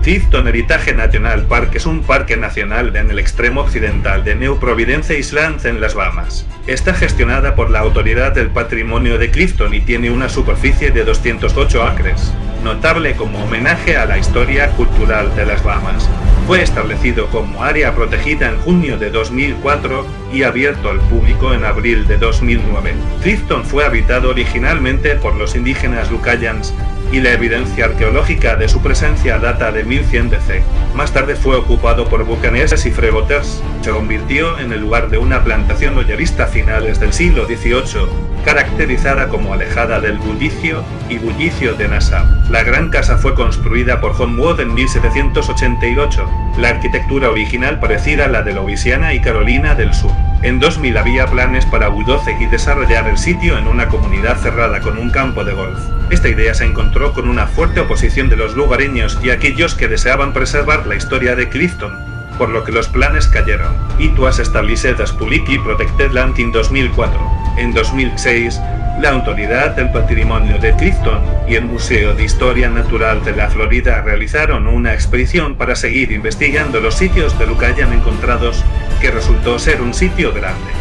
Clifton Heritage National Park es un parque nacional en el extremo occidental de New Providence Island en las Bahamas. Está gestionada por la Autoridad del Patrimonio de Clifton y tiene una superficie de 208 acres. Notable como homenaje a la historia cultural de las Bahamas. Fue establecido como área protegida en junio de 2004 y abierto al público en abril de 2009. Clifton fue habitado originalmente por los indígenas Lucayans y la evidencia arqueológica de su presencia data de 1100 DC. Más tarde fue ocupado por bucaneses y freebooters. Se convirtió en el lugar de una plantación oyerista a finales del siglo XVIII, caracterizada como alejada del bullicio y bullicio de Nassau. La gran casa fue construida por John Wood en 1788. La arquitectura original parecida a la de Louisiana y Carolina del Sur. En 2000 había planes para Bulldozer y desarrollar el sitio en una comunidad cerrada con un campo de golf. Esta idea se encontró con una fuerte oposición de los lugareños y aquellos que deseaban preservar la historia de Clifton, por lo que los planes cayeron. It was established as Publicly Protected Land in 2004. En 2006, la Autoridad del Patrimonio de Clifton y el Museo de Historia Natural de la Florida realizaron una expedición para seguir investigando los sitios de Lucayan encontrados, que resultó ser un sitio grande.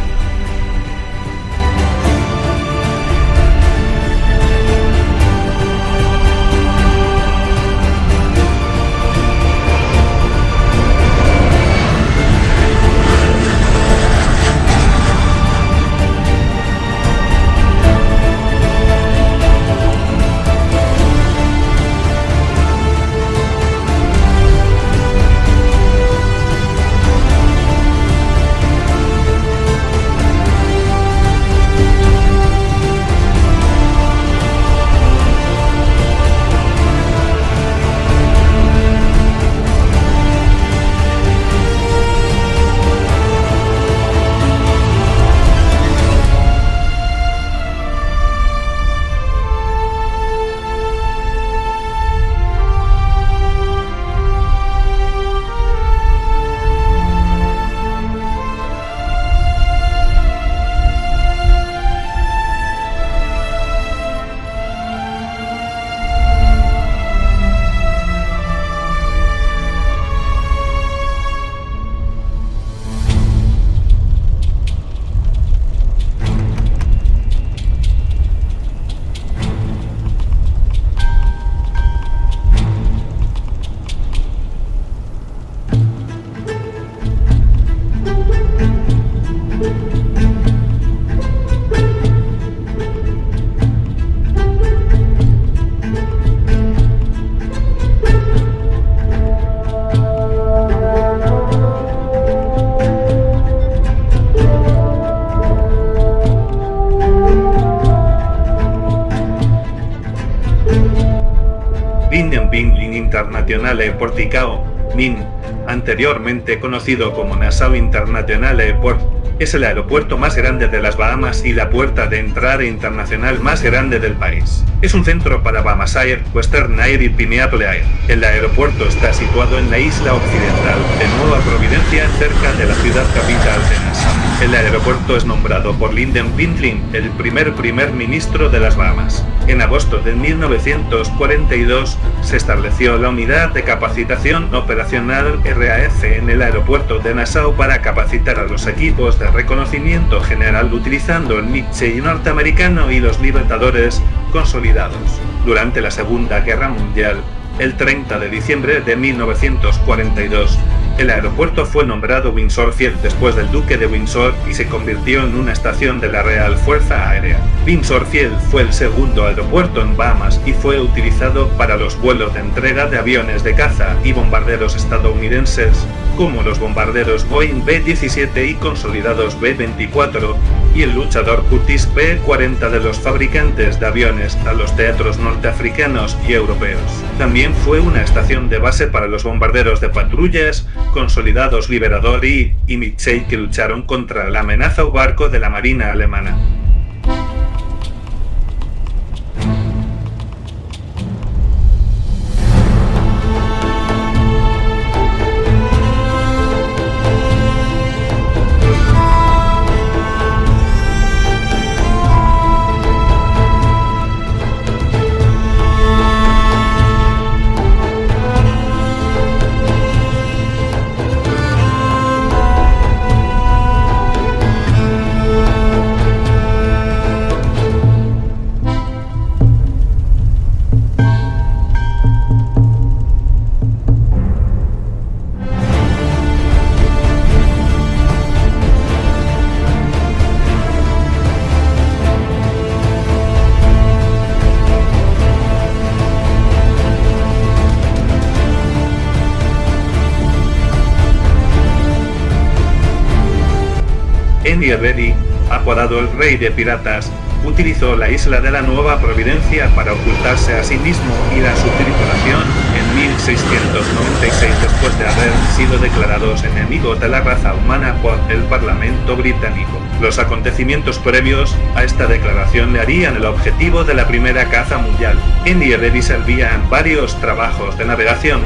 Internationale Porticao, MIN, anteriormente conocido como Nassau International Airport, es el aeropuerto más grande de las Bahamas y la puerta de entrada internacional más grande del país. Es un centro para Bahamas Air, Western Air y Pineapple Air. El aeropuerto está situado en la isla occidental de Nueva Providencia, cerca de la ciudad capital de Nassau. El aeropuerto es nombrado por Lynden B. Flynn, el primer ministro de las Bahamas. En agosto de 1942 se estableció la Unidad de Capacitación Operacional RAF en el aeropuerto de Nassau para capacitar a los equipos de reconocimiento general utilizando el Mitchell norteamericano y los libertadores consolidados. Durante la Segunda Guerra Mundial, el 30 de diciembre de 1942, el aeropuerto fue nombrado Windsor Field después del Duque de Windsor y se convirtió en una estación de la Real Fuerza Aérea. Windsor Field fue el segundo aeropuerto en Bahamas y fue utilizado para los vuelos de entrega de aviones de caza y bombarderos estadounidenses, como los bombarderos Boeing B-17 y consolidados B-24, y el luchador Curtiss P-40 de los fabricantes de aviones a los teatros norteafricanos y europeos. También fue una estación de base para los bombarderos de patrullas, consolidados Liberador y Mitchell, que lucharon contra la amenaza o barco de la Marina alemana. Henry Eberi, apodado el Rey de Piratas, utilizó la isla de la Nueva Providencia para ocultarse a sí mismo y a su tripulación en 1696 después de haber sido declarados enemigos de la raza humana por el Parlamento británico. Los acontecimientos previos a esta declaración le harían el objetivo de la primera caza mundial. Henry Eberi servía en varios trabajos de navegación,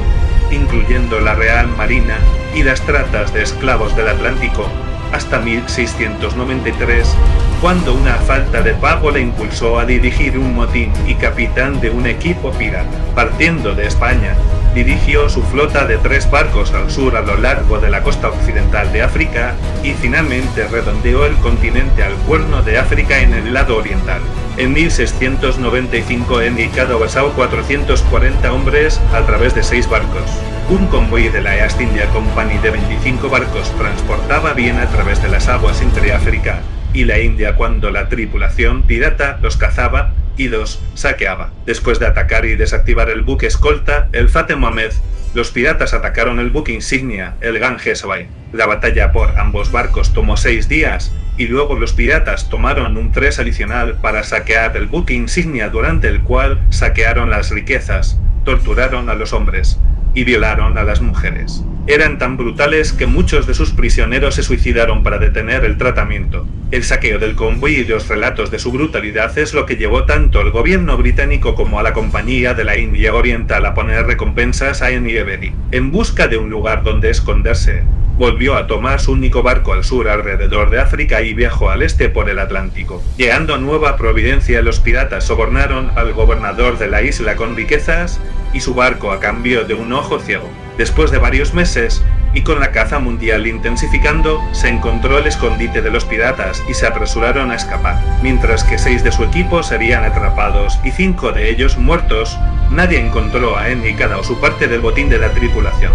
incluyendo la Real Marina y las tratas de esclavos del Atlántico, hasta 1693, cuando una falta de pago le impulsó a dirigir un motín y capitán de un equipo pirata. Partiendo de España, dirigió su flota de 3 barcos al sur a lo largo de la costa occidental de África y finalmente redondeó el continente al Cuerno de África en el lado oriental. En 1695 Henry besó 440 hombres a través de 6 barcos. Un convoy de la East India Company de 25 barcos transportaba bien a través de las aguas entre África y la India cuando la tripulación pirata los cazaba y los saqueaba. Después de atacar y desactivar el buque escolta, el Fate Mohamed, los piratas atacaron el buque insignia, el Ganges Bay. La batalla por ambos barcos tomó 6 días, y luego los piratas tomaron un 3 adicional para saquear el buque insignia, durante el cual saquearon las riquezas, torturaron a los hombres y violaron a las mujeres. Eran tan brutales que muchos de sus prisioneros se suicidaron para detener el tratamiento. El saqueo del convoy y los relatos de su brutalidad es lo que llevó tanto al gobierno británico como a la Compañía de la India Oriental a poner recompensas a Henry Eberi. En busca de un lugar donde esconderse, volvió a tomar su único barco al sur alrededor de África y viajó al este por el Atlántico. Llegando a Nueva Providencia, los piratas sobornaron al gobernador de la isla con riquezas y su barco a cambio de un ojo ciego. Después de varios meses, y con la caza mundial intensificando, se encontró el escondite de los piratas y se apresuraron a escapar. Mientras que 6 de su equipo serían atrapados y 5 de ellos muertos, nadie encontró a Henry o su parte del botín de la tripulación.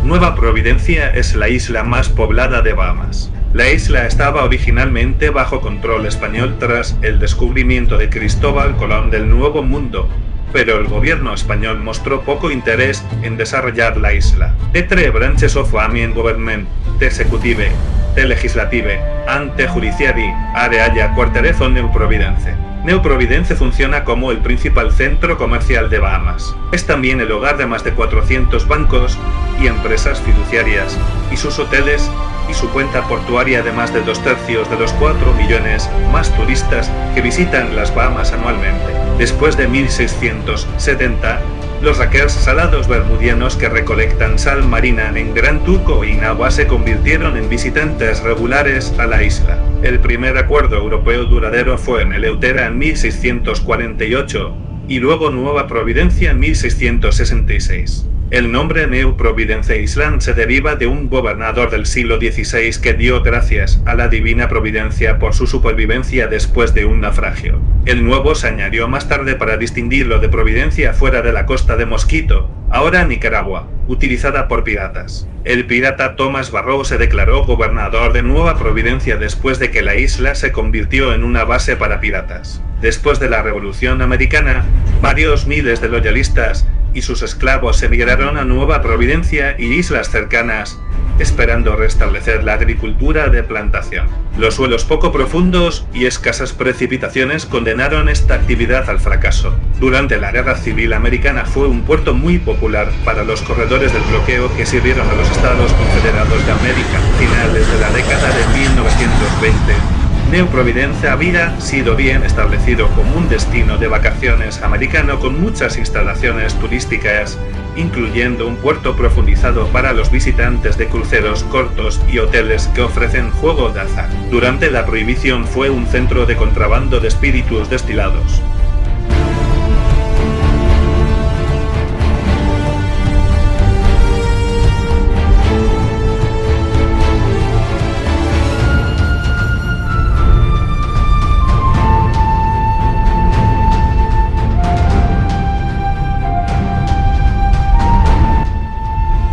Nueva Providencia es la isla más poblada de Bahamas. La isla estaba originalmente bajo control español tras el descubrimiento de Cristóbal Colón del Nuevo Mundo, pero el gobierno español mostró poco interés en desarrollar la isla. The 3 branches of Bahamian government, the executive, the legislative, and the judiciary, area quartered on New Providence. New Providence funciona como el principal centro comercial de Bahamas. Es también el hogar de más de 400 bancos y empresas fiduciarias, y sus hoteles y su cuenta portuaria de más de 2/3 de los 4 millones más turistas que visitan las Bahamas anualmente. Después de 1670, los raquers salados bermudianos que recolectan sal marina en Gran Turco y Naua se convirtieron en visitantes regulares a la isla. El primer acuerdo europeo duradero fue en Eleutera en 1648 y luego Nueva Providencia en 1666. El nombre New Providence Island se deriva de un gobernador del siglo XVI que dio gracias a la divina providencia por su supervivencia después de un naufragio. El nuevo se añadió más tarde para distinguirlo de Providencia fuera de la costa de Mosquito, ahora Nicaragua, utilizada por piratas. El pirata Thomas Barrow se declaró gobernador de Nueva Providencia después de que la isla se convirtió en una base para piratas. Después de la Revolución Americana, varios miles de loyalistas y sus esclavos emigraron a Nueva Providencia y islas cercanas, esperando restablecer la agricultura de plantación. Los suelos poco profundos y escasas precipitaciones condenaron esta actividad al fracaso. Durante la Guerra Civil Americana fue un puerto muy popular para los corredores del bloqueo que sirvieron a los Estados Confederados de América. A finales de la década de 1920, New Providence había sido bien establecido como un destino de vacaciones americano con muchas instalaciones turísticas, incluyendo un puerto profundizado para los visitantes de cruceros cortos y hoteles que ofrecen juego de azar. Durante la Prohibición fue un centro de contrabando de espíritus destilados.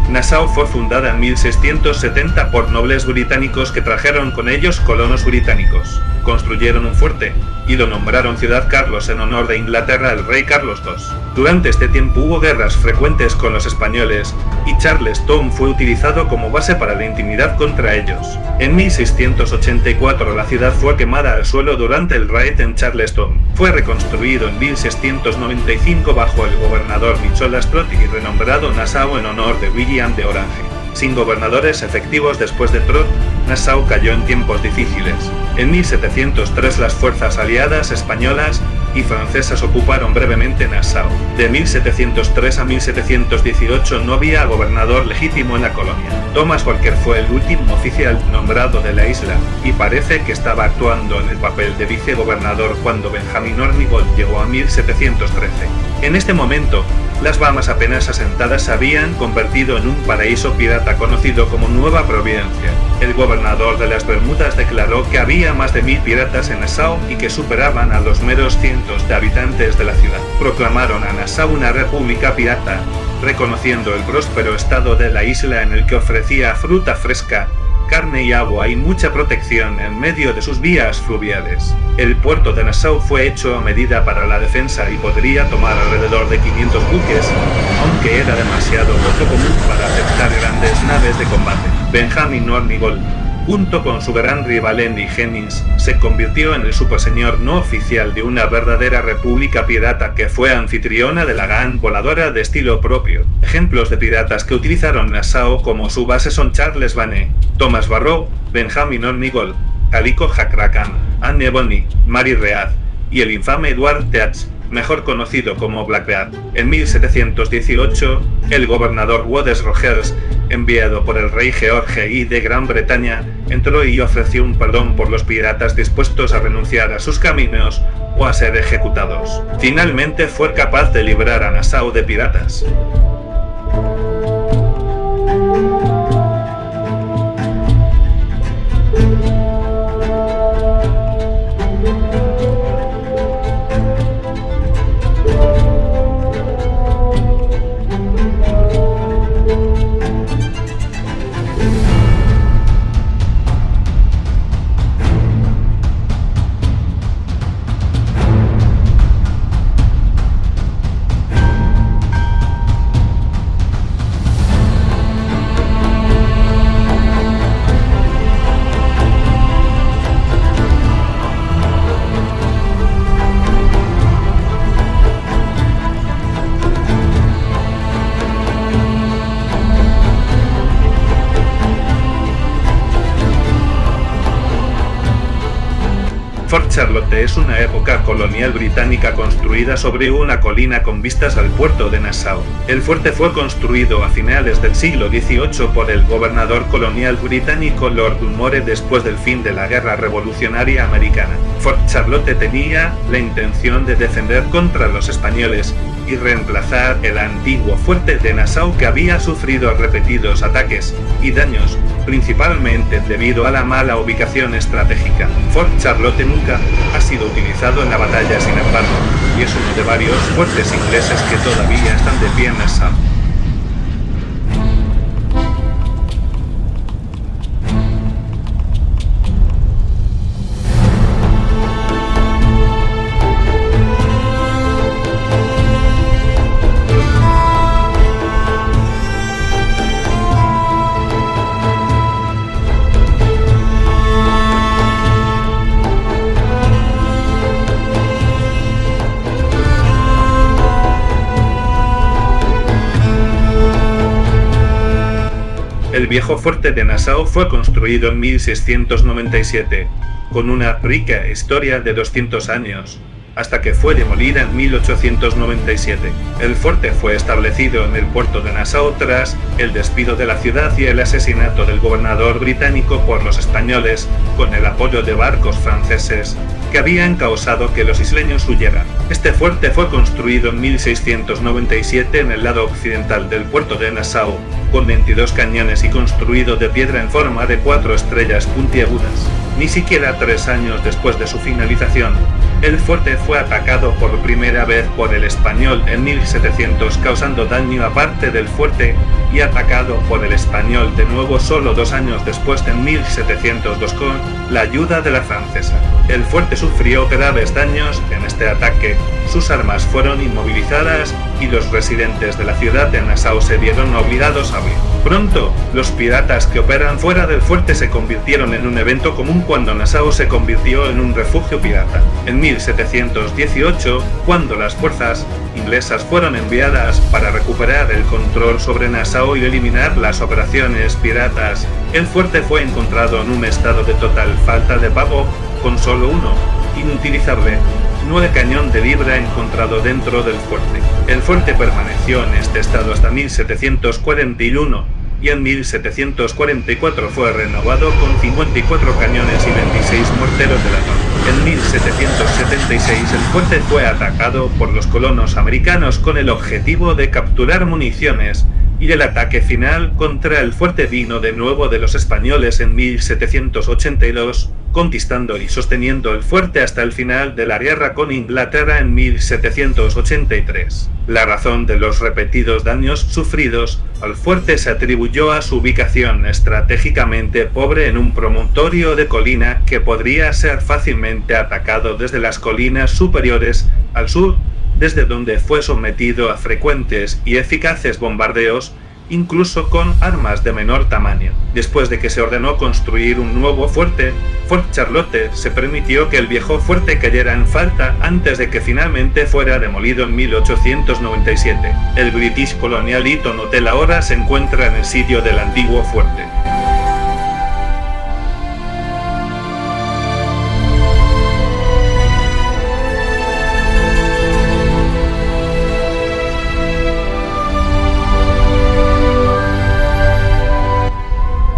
Nassau fue fundada en 1670 por nobles británicos que trajeron con ellos colonos británicos. Construyeron un fuerte y lo nombraron Ciudad Carlos en honor de Inglaterra al rey Carlos II. Durante este tiempo hubo guerras frecuentes con los españoles y Charlestown fue utilizado como base para la intimidad contra ellos. En 1684 la ciudad fue quemada al suelo durante el raid en Charlestown. Fue reconstruido en 1695 bajo el gobernador Nicholas Trott y renombrado Nassau en honor de William de Orange. Sin gobernadores efectivos después de Trott, Nassau cayó en tiempos difíciles. En 1703 las fuerzas aliadas españolas y francesas ocuparon brevemente Nassau. De 1703 a 1718 no había gobernador legítimo en la colonia. Thomas Walker fue el último oficial nombrado de la isla, y parece que estaba actuando en el papel de vicegobernador cuando Benjamin Hornigold llegó a 1713. En este momento, las Bahamas apenas asentadas se habían convertido en un paraíso pirata conocido como Nueva Providencia. El gobernador de las Bermudas declaró que había más de 1000 piratas en Nassau y que superaban a los meros cientos de habitantes de la ciudad. Proclamaron a Nassau una república pirata, reconociendo el próspero estado de la isla en el que ofrecía fruta fresca, carne y agua y mucha protección en medio de sus vías fluviales. El puerto de Nassau fue hecho a medida para la defensa y podría tomar alrededor de 500 buques, aunque era demasiado poco común para aceptar grandes naves de combate. Benjamin Hornigold, junto con su gran rival Henry Jennings, se convirtió en el superseñor no oficial de una verdadera república pirata que fue anfitriona de la gran voladora de estilo propio. Ejemplos de piratas que utilizaron Nassau como su base son Charles Vane, Thomas Barrow, Benjamin Hornigold, Calico Jack-Rakan, Anne Bonny, Mary Read y el infame Edward Teach, mejor conocido como Blackbeard. En 1718, el gobernador Wades Rogers, enviado por el rey George I de Gran Bretaña, entró y ofreció un perdón por los piratas dispuestos a renunciar a sus caminos o a ser ejecutados. Finalmente fue capaz de librar a Nassau de piratas. Fort Charlotte es una época colonial británica construida sobre una colina con vistas al puerto de Nassau. El fuerte fue construido a finales del siglo XVIII por el gobernador colonial británico Lord Dunmore después del fin de la Guerra Revolucionaria Americana. Fort Charlotte tenía la intención de defender contra los españoles y reemplazar el antiguo fuerte de Nassau que había sufrido repetidos ataques y daños, principalmente debido a la mala ubicación estratégica. Fort Charlotte nunca ha sido utilizado en la batalla, sin embargo, y es uno de varios fuertes ingleses que todavía están de pie en Nassau. El viejo fuerte de Nassau fue construido en 1697, con una rica historia de 200 años, hasta que fue demolida en 1897. El fuerte fue establecido en el puerto de Nassau tras el despido de la ciudad y el asesinato del gobernador británico por los españoles, con el apoyo de barcos franceses que habían causado que los isleños huyeran. Este fuerte fue construido en 1697 en el lado occidental del puerto de Nassau, con 22 cañones y construido de piedra en forma de 4 estrellas puntiagudas. Ni siquiera 3 años después de su finalización, El fuerte fue atacado por primera vez por el español en 1700, causando daño a parte del fuerte, y atacado por el español de nuevo solo 2 años después, en 1702, con la ayuda de la francesa. El fuerte sufrió graves daños en este ataque, sus armas fueron inmovilizadas y los residentes de la ciudad de Nassau se vieron obligados a huir. Pronto, los piratas que operan fuera del fuerte se convirtieron en un evento común cuando Nassau se convirtió en un refugio pirata. En 1718, cuando las fuerzas inglesas fueron enviadas para recuperar el control sobre Nassau y eliminar las operaciones piratas, el fuerte fue encontrado en un estado de total falta de pago, con solo uno, inutilizable, cañón de libra encontrado dentro del fuerte. El fuerte permaneció en este estado hasta 1741 y en 1744 fue renovado con 54 cañones y 26 morteros de latón. En 1776 el fuerte fue atacado por los colonos americanos con el objetivo de capturar municiones, y el ataque final contra el fuerte vino de nuevo de los españoles en 1782, conquistando y sosteniendo el fuerte hasta el final de la guerra con Inglaterra en 1783. La razón de los repetidos daños sufridos al fuerte se atribuyó a su ubicación estratégicamente pobre en un promontorio de colina que podría ser fácilmente atacado desde las colinas superiores al sur, desde donde fue sometido a frecuentes y eficaces bombardeos, incluso con armas de menor tamaño. Después de que se ordenó construir un nuevo fuerte, Fort Charlotte, se permitió que el viejo fuerte cayera en falta antes de que finalmente fuera demolido en 1897. El British Colonial Eaton Hotel ahora se encuentra en el sitio del antiguo fuerte.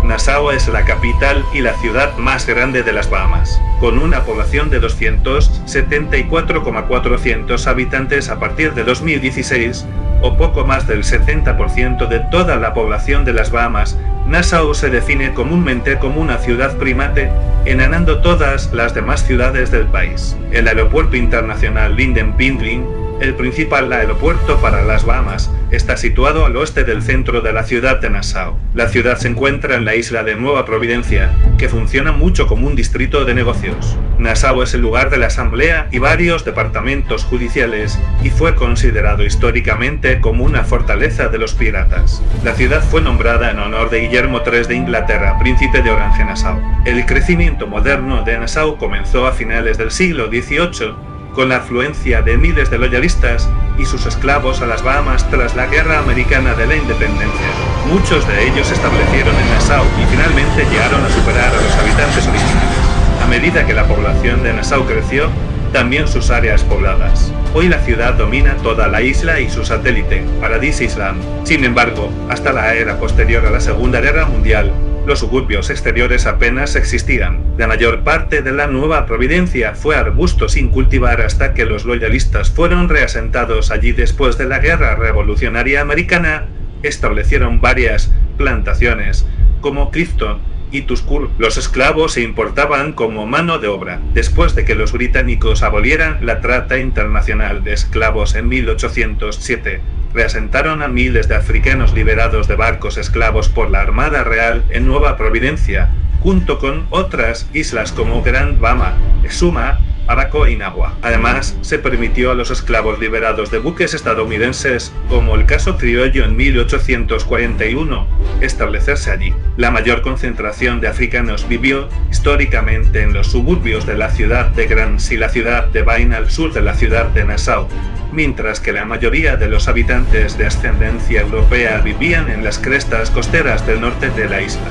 Nassau es la capital y la ciudad más grande de las Bahamas, con una población de 274,400 habitantes a partir de 2016, o poco más del 70% de toda la población de las Bahamas. Nassau se define comúnmente como una ciudad primate, enanando todas las demás ciudades del país. El aeropuerto internacional Linden-Bindling, el principal aeropuerto para las Bahamas, está situado al oeste del centro de la ciudad de Nassau. La ciudad se encuentra en la isla de Nueva Providencia, que funciona mucho como un distrito de negocios. Nassau es el lugar de la asamblea y varios departamentos judiciales, y fue considerado históricamente como una fortaleza de los piratas. La ciudad fue nombrada en honor de Guillermo III de Inglaterra, príncipe de Orange-Nassau. El crecimiento moderno de Nassau comenzó a finales del siglo XVIII, con la afluencia de miles de loyalistas y sus esclavos a las Bahamas tras la Guerra Americana de la Independencia. Muchos de ellos se establecieron en Nassau y finalmente llegaron a superar a los habitantes originales. A medida que la población de Nassau creció, también sus áreas pobladas. Hoy la ciudad domina toda la isla y su satélite, Paradise Island. Sin embargo, hasta la era posterior a la Segunda Guerra Mundial, los suburbios exteriores apenas existían. La mayor parte de la Nueva Providencia fue arbusto sin cultivar hasta que los loyalistas fueron reasentados allí después de la Guerra Revolucionaria Americana. Establecieron varias plantaciones, como Clifton y Tuscur. Los esclavos se importaban como mano de obra. Después de que los británicos abolieran la trata internacional de esclavos en 1807, reasentaron a miles de africanos liberados de barcos esclavos por la Armada Real en Nueva Providencia, junto con otras islas como Grand Bahama, Exuma, Abaco y Nahua. Además, se permitió a los esclavos liberados de buques estadounidenses, como el caso Criollo en 1841, establecerse allí. La mayor concentración de africanos vivió históricamente en los suburbios de la ciudad de Grants y la ciudad de Bain al sur de la ciudad de Nassau, mientras que la mayoría de los habitantes de ascendencia europea vivían en las crestas costeras del norte de la isla.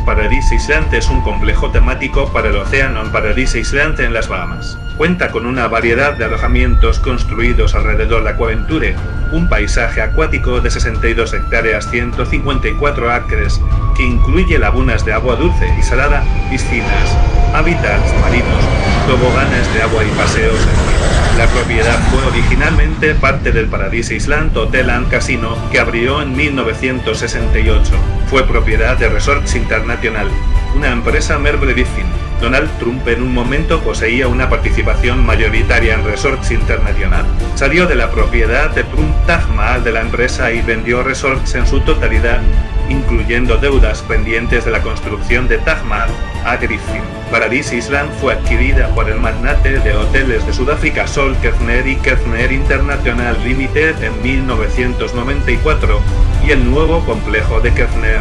Paradise Island es un complejo temático para el océano en Paradise Island en las Bahamas. Cuenta con una variedad de alojamientos construidos alrededor de Aquaventure, un paisaje acuático de 62 hectáreas 154 acres, que incluye lagunas de agua dulce y salada, piscinas, hábitats marinos, toboganes de agua y paseos en río. La propiedad fue originalmente parte del Paradise Island Hotel and Casino, que abrió en 1968. Fue propiedad de Resorts International, una empresa Merble Griffin. Donald Trump en un momento poseía una participación mayoritaria en Resorts International. Salió de la propiedad de Trump Taj Mahal de la empresa y vendió Resorts en su totalidad, incluyendo deudas pendientes de la construcción de Taj Mahal, a Griffin. Paradise Island fue adquirida por el magnate de hoteles de Sudáfrica Sol Kefner y Kefner International Limited en 1994, y el nuevo complejo de Kefner,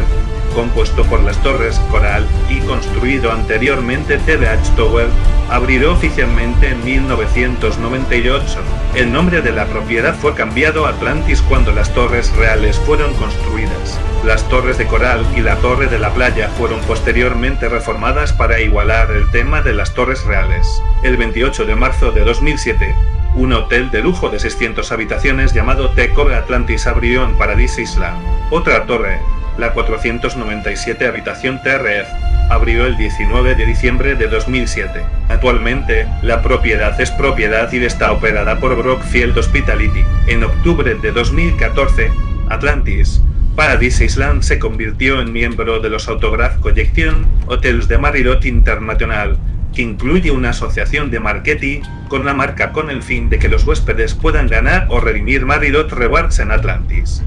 compuesto por las Torres Coral y construido anteriormente TBH Tower, abrió oficialmente en 1998. El nombre de la propiedad fue cambiado a Atlantis cuando las Torres Reales fueron construidas. Las Torres de Coral y la Torre de la Playa fueron posteriormente reformadas para igualar el tema de las Torres Reales. El 28 de marzo de 2007, un hotel de lujo de 600 habitaciones llamado The Core Atlantis abrió en Paradise Island. Otra torre, la 497 habitación TRF, abrió el 19 de diciembre de 2007. Actualmente, la propiedad es propiedad y está operada por Brookfield Hospitality. En octubre de 2014, Atlantis Paradise Island se convirtió en miembro de los Autograph Collection Hotels de Marriott International, que incluye una asociación de marketing con la marca con el fin de que los huéspedes puedan ganar o redimir Marriott Rewards en Atlantis.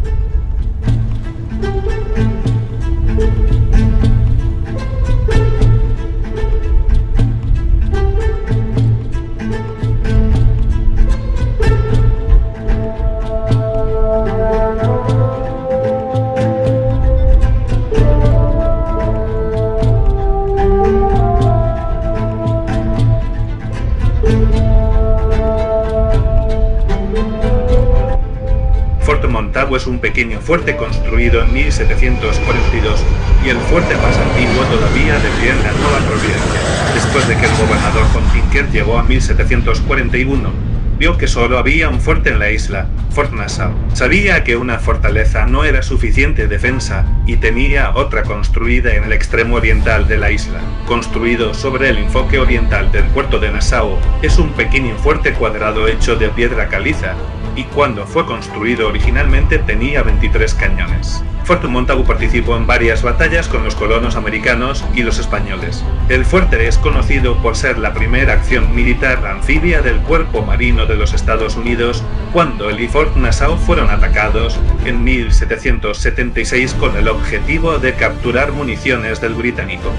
Fort Montagu es un pequeño fuerte construido en 1742 y el fuerte más antiguo todavía de pie en la Nueva Providencia. Después de que el gobernador von Tinker llegó a 1741, vio que solo había un fuerte en la isla, Fort Nassau. Sabía que una fortaleza no era suficiente defensa y tenía otra construida en el extremo oriental de la isla. Construido sobre el enfoque oriental del puerto de Nassau, es un pequeño fuerte cuadrado hecho de piedra caliza, y cuando fue construido originalmente tenía 23 cañones. Fort Montagu participó en varias batallas con los colonos americanos y los españoles. El fuerte es conocido por ser la primera acción militar anfibia del Cuerpo Marino de los Estados Unidos cuando el y Fort Nassau fueron atacados en 1776 con el objetivo de capturar municiones del británico.